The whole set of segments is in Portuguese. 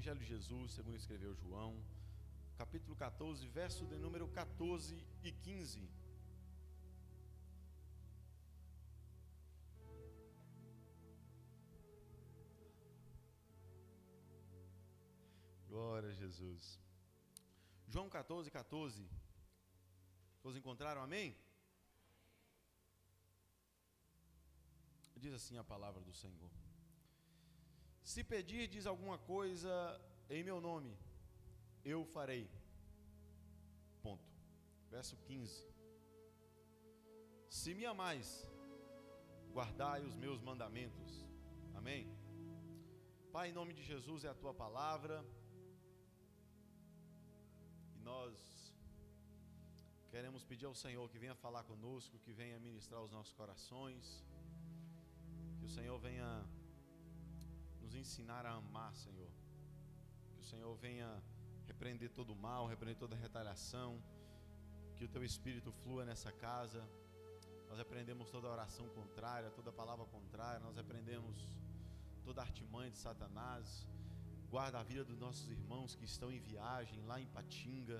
Evangelho de Jesus, segundo escreveu João, capítulo 14, verso de número 14 e 15. Glória a Jesus. João 14, 14. Todos encontraram, amém? Diz assim a palavra do Senhor: se pedirdes alguma coisa em meu nome, eu farei. Ponto. Verso 15: se me amais, guardai os meus mandamentos. Amém? Pai, em nome de Jesus é a tua palavra, e nós queremos pedir ao Senhor que venha falar conosco, que venha ministrar os nossos corações, que o Senhor venha nos ensinar a amar, Senhor. Que o Senhor venha repreender todo o mal, repreender toda a retaliação. Que o Teu Espírito flua nessa casa. Nós repreendemos toda oração contrária, toda palavra contrária. Nós repreendemos toda artimanha de Satanás. Guarda a vida dos nossos irmãos que estão em viagem lá em Patinga.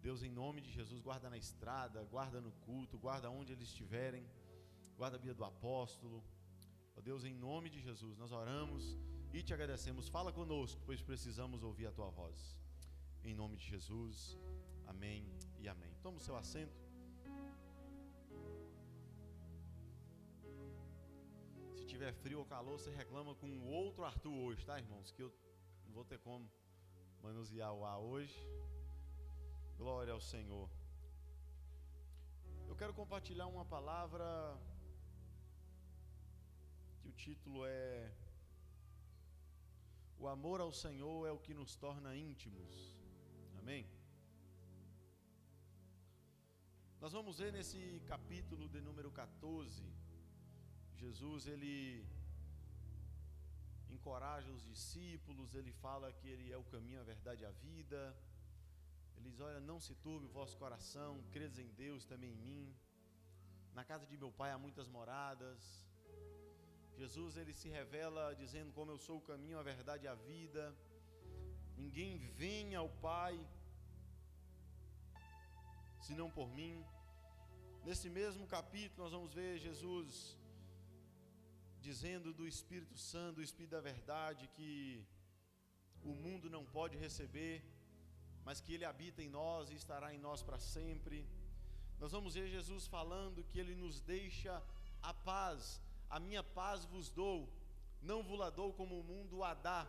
Deus, em nome de Jesus, guarda na estrada, guarda no culto, guarda onde eles estiverem. Guarda a vida do apóstolo. Ó Deus, em nome de Jesus, nós oramos e te agradecemos. Fala conosco, pois precisamos ouvir a tua voz. Em nome de Jesus, amém e amém. Toma o seu assento. Se tiver frio ou calor, você reclama com o outro Arthur hoje, tá, irmãos? Que eu não vou ter como manusear o ar hoje. Glória ao Senhor. Eu quero compartilhar uma palavra que o título é: o amor ao Senhor é o que nos torna íntimos. Amém? Nós vamos ver nesse capítulo de número 14, Jesus, ele encoraja os discípulos, ele fala que ele é o caminho, a verdade e a vida. Ele diz: olha, não se turbe o vosso coração, credes em Deus, também em mim. Na casa de meu Pai há muitas moradas. Jesus, ele se revela dizendo: como eu sou o caminho, a verdade e a vida. Ninguém vem ao Pai senão por mim. Nesse mesmo capítulo nós vamos ver Jesus dizendo do Espírito Santo, do Espírito da verdade, que o mundo não pode receber, mas que ele habita em nós e estará em nós para sempre. Nós vamos ver Jesus falando que ele nos deixa a paz. A minha paz vos dou, não vos la dou como o mundo a dá.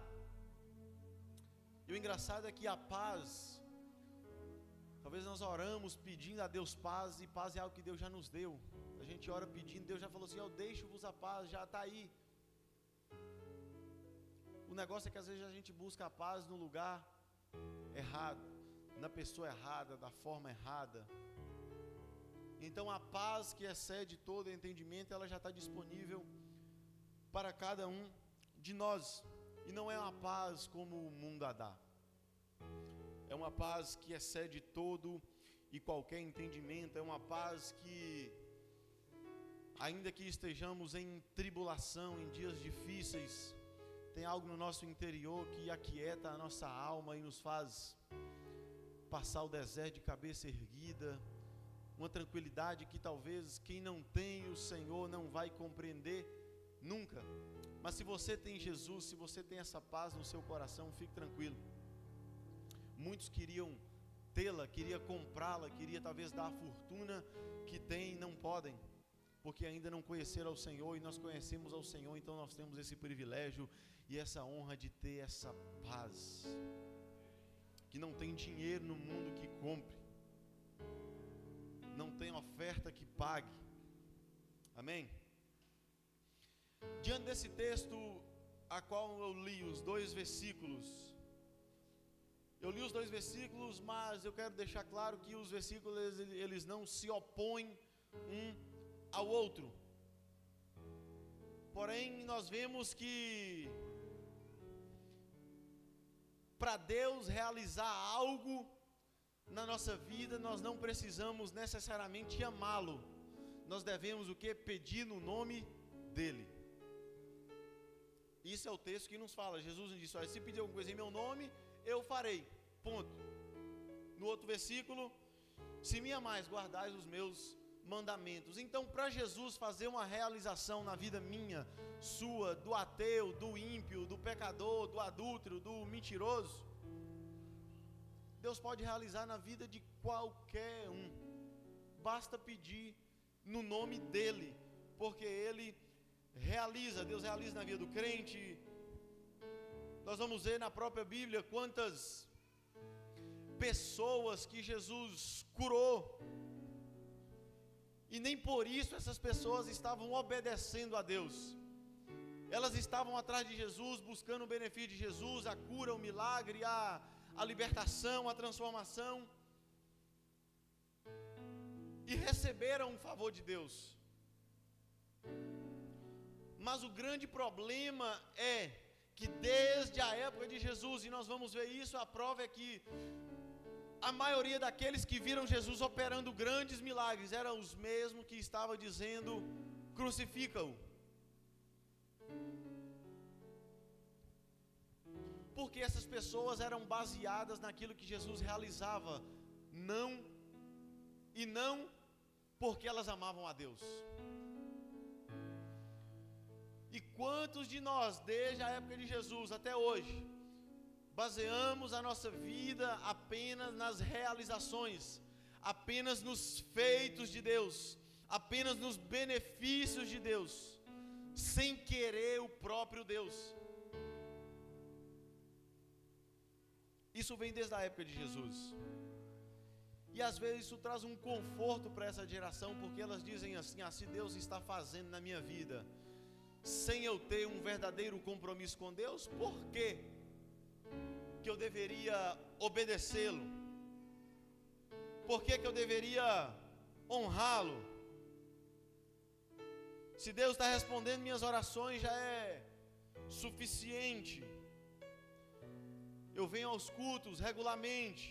E o engraçado é que a paz, talvez nós oramos pedindo a Deus paz, e paz é algo que Deus já nos deu. A gente ora pedindo, Deus já falou assim: eu deixo-vos a paz, já está aí. O negócio é que às vezes a gente busca a paz no lugar errado, na pessoa errada, da forma errada. Então a paz que excede todo entendimento, ela já está disponível para cada um de nós. E não é uma paz como o mundo a dá. É uma paz que excede todo e qualquer entendimento. É uma paz que, ainda que estejamos em tribulação, em dias difíceis, tem algo no nosso interior que aquieta a nossa alma e nos faz passar o deserto de cabeça erguida. Uma tranquilidade que talvez quem não tem o Senhor não vai compreender nunca. Mas se você tem Jesus, se você tem essa paz no seu coração, fique tranquilo. Muitos queriam tê-la, queriam comprá-la, queriam talvez dar a fortuna que tem e não podem, porque ainda não conheceram ao Senhor. E nós conhecemos ao Senhor, então nós temos esse privilégio e essa honra de ter essa paz, que não tem dinheiro no mundo que compre, não tem oferta que pague. Amém? Diante desse texto, a qual eu li os dois versículos, mas eu quero deixar claro que os versículos eles não se opõem um ao outro. Porém, nós vemos que para Deus realizar algo na nossa vida, nós não precisamos necessariamente amá-lo. Nós devemos o quê? Pedir no nome dele. Isso é o texto que nos fala. Jesus nos disse: olha, se pedir alguma coisa em meu nome, eu farei. Ponto. No outro versículo: se me amais, guardais os meus mandamentos. Então, para Jesus fazer uma realização na vida minha, sua, do ateu, do ímpio, do pecador, do adúltero, do mentiroso, Deus pode realizar na vida de qualquer um. Basta pedir no nome dele, porque ele realiza. Deus realiza na vida do crente. Nós vamos ver na própria Bíblia quantas pessoas que Jesus curou, e nem por isso essas pessoas estavam obedecendo a Deus. Elas estavam atrás de Jesus, buscando o benefício de Jesus, a cura, o milagre, a libertação, a transformação, e receberam o favor de Deus. Mas o grande problema é que desde a época de Jesus, e nós vamos ver isso, a prova é que a maioria daqueles que viram Jesus operando grandes milagres eram os mesmos que estavam dizendo: crucifica-o. Porque essas pessoas eram baseadas naquilo que Jesus realizava, não porque elas amavam a Deus. E quantos de nós, desde a época de Jesus até hoje, baseamos a nossa vida apenas nas realizações, apenas nos feitos de Deus, apenas nos benefícios de Deus, sem querer o próprio Deus? Isso vem desde a época de Jesus. E às vezes isso traz um conforto para essa geração, porque elas dizem assim: se Deus está fazendo na minha vida, sem eu ter um verdadeiro compromisso com Deus, por quê que eu deveria obedecê-lo? Por que eu deveria honrá-lo? Se Deus está respondendo minhas orações, já é suficiente. Eu venho aos cultos regularmente,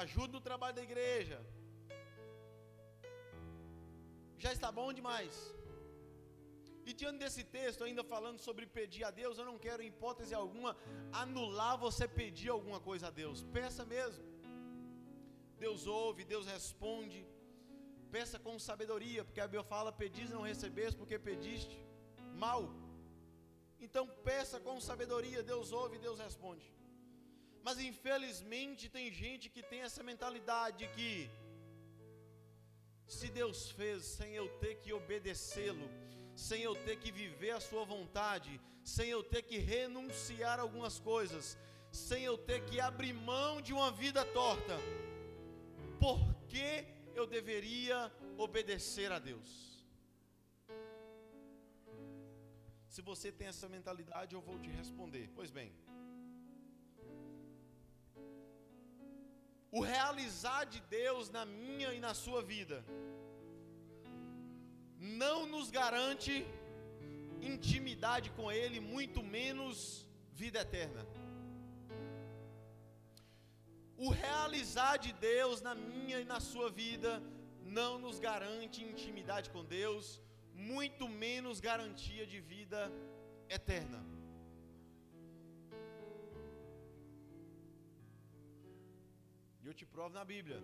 ajudo no trabalho da igreja, já está bom demais. E diante desse texto, ainda falando sobre pedir a Deus, eu não quero em hipótese alguma anular você pedir alguma coisa a Deus. Peça mesmo. Deus ouve, Deus responde. Peça com sabedoria, porque a Bíblia fala: pedis e não recebeste, porque pediste mal. Então peça com sabedoria, Deus ouve, Deus responde. Mas infelizmente tem gente que tem essa mentalidade que, se Deus fez, sem eu ter que obedecê-lo, sem eu ter que viver a sua vontade, sem eu ter que renunciar a algumas coisas, sem eu ter que abrir mão de uma vida torta, por que eu deveria obedecer a Deus? Se você tem essa mentalidade, eu vou te responder. Pois bem, o realizar de Deus na minha e na sua vida não nos garante intimidade com Ele, muito menos vida eterna. O realizar de Deus na minha e na sua vida não nos garante intimidade com Deus, muito menos garantia de vida eterna. E eu te provo na Bíblia.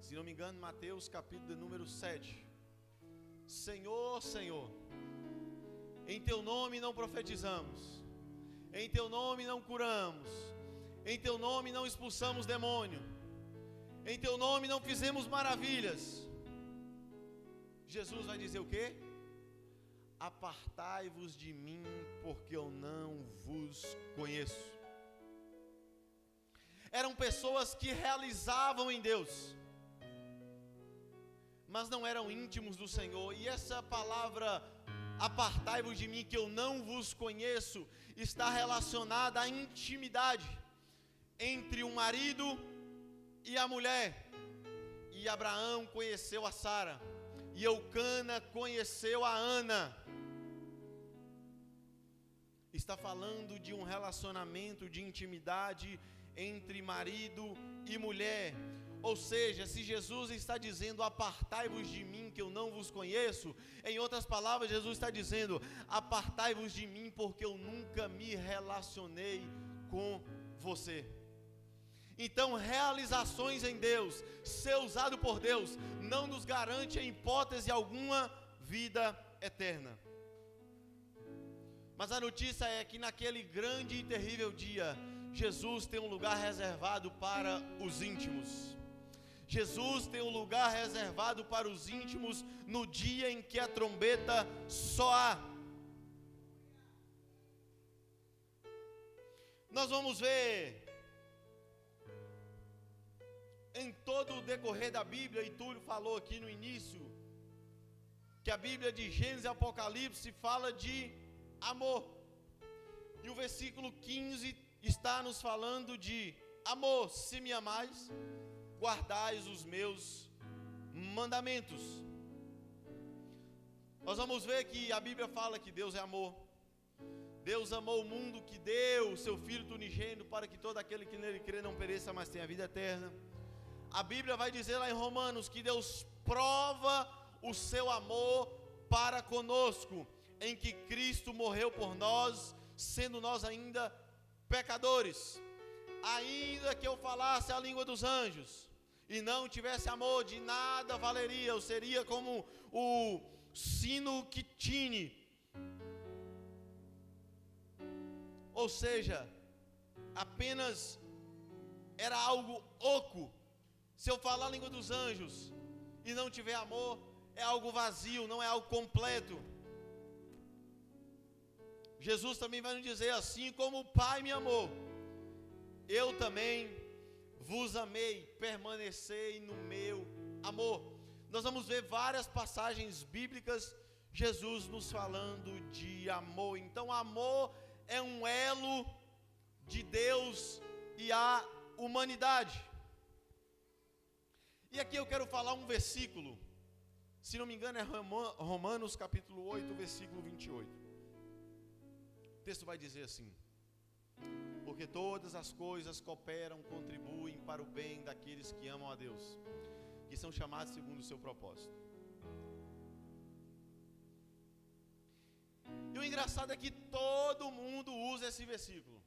Se não me engano, Mateus capítulo número 7. Senhor, Senhor, em Teu nome não profetizamos, em Teu nome não curamos, em Teu nome não expulsamos demônio, em Teu nome não fizemos maravilhas. Jesus vai dizer o quê? Apartai-vos de mim, porque eu não vos conheço. Eram pessoas que realizavam em Deus, mas não eram íntimos do Senhor. E essa palavra, apartai-vos de mim, que eu não vos conheço, está relacionada à intimidade entre o marido e a mulher. E Abraão conheceu a Sara, e Eucana conheceu a Ana. Está falando de um relacionamento de intimidade entre marido e mulher, Ou seja, se Jesus está dizendo, apartai-vos de mim que eu não vos conheço, em outras palavras, Jesus está dizendo, apartai-vos de mim porque eu nunca me relacionei com você. Então, realizações em Deus, ser usado por Deus, não nos garante em hipótese alguma vida eterna. Mas a notícia é que naquele grande e terrível dia, Jesus tem um lugar reservado para os íntimos. Jesus tem um lugar reservado para os íntimos no dia em que a trombeta soar. Nós vamos ver em todo o decorrer da Bíblia, e Túlio falou aqui no início, que a Bíblia de Gênesis e Apocalipse fala de amor. E o versículo 15 está nos falando de amor. Se me amais, guardais os meus mandamentos. Nós vamos ver que a Bíblia fala que Deus é amor. Deus amou o mundo, que deu o seu Filho unigênito para que todo aquele que nele crê não pereça, mas tenha vida eterna. A Bíblia vai dizer lá em Romanos que Deus prova o seu amor para conosco, em que Cristo morreu por nós, sendo nós ainda pecadores. Ainda que eu falasse a língua dos anjos e não tivesse amor, de nada valeria. Eu seria como o sino que tine. Ou seja, apenas era algo oco. Se eu falar a língua dos anjos e não tiver amor, é algo vazio, não é algo completo. Jesus também vai nos dizer, assim como o Pai me amou, eu também vos amei, permanecei no meu amor. Nós vamos ver várias passagens bíblicas, Jesus nos falando de amor. Então, amor é um elo de Deus e a humanidade. E aqui eu quero falar um versículo, se não me engano é Romanos capítulo 8, versículo 28. O texto vai dizer assim: porque todas as coisas cooperam, contribuem para o bem daqueles que amam a Deus, que são chamados segundo o seu propósito. E o engraçado é que todo mundo usa esse versículo.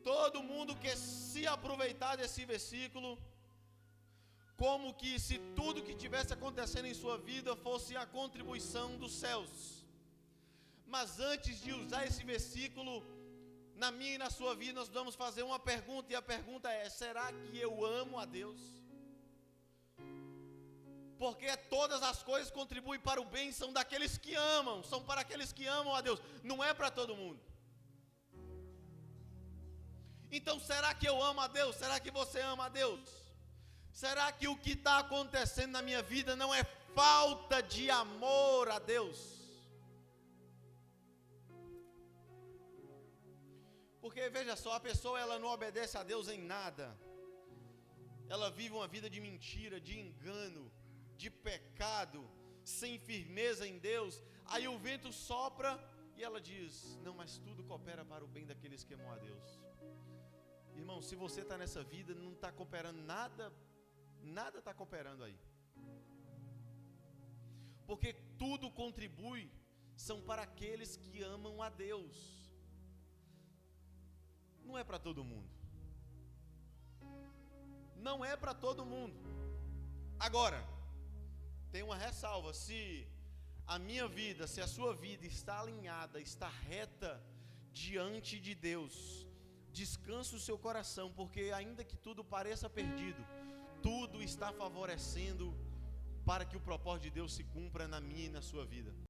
Todo mundo quer se aproveitar desse versículo, como que se tudo que tivesse acontecendo em sua vida fosse a contribuição dos céus. Mas antes de usar esse versículo, na minha e na sua vida, nós vamos fazer uma pergunta, e a pergunta é: será que eu amo a Deus? Porque todas as coisas contribuem para o bem, são daqueles que amam, são para aqueles que amam a Deus, não é para todo mundo. Então, será que eu amo a Deus? Será que você ama a Deus? Será que o que está acontecendo na minha vida não é falta de amor a Deus? Porque veja só, a pessoa ela não obedece a Deus em nada. Ela vive uma vida de mentira, de engano, de pecado, sem firmeza em Deus. Aí o vento sopra e ela diz: não, mas tudo coopera para o bem daqueles que amam a Deus. Irmão, se você está nessa vida, não está cooperando nada está cooperando aí. Porque tudo contribui, são para aqueles que amam a Deus. Não é para todo mundo. Não é para todo mundo. Agora, tem uma ressalva: se a minha vida, se a sua vida está alinhada, está reta diante de Deus, descanse o seu coração, porque ainda que tudo pareça perdido, tudo está favorecendo para que o propósito de Deus se cumpra na minha e na sua vida.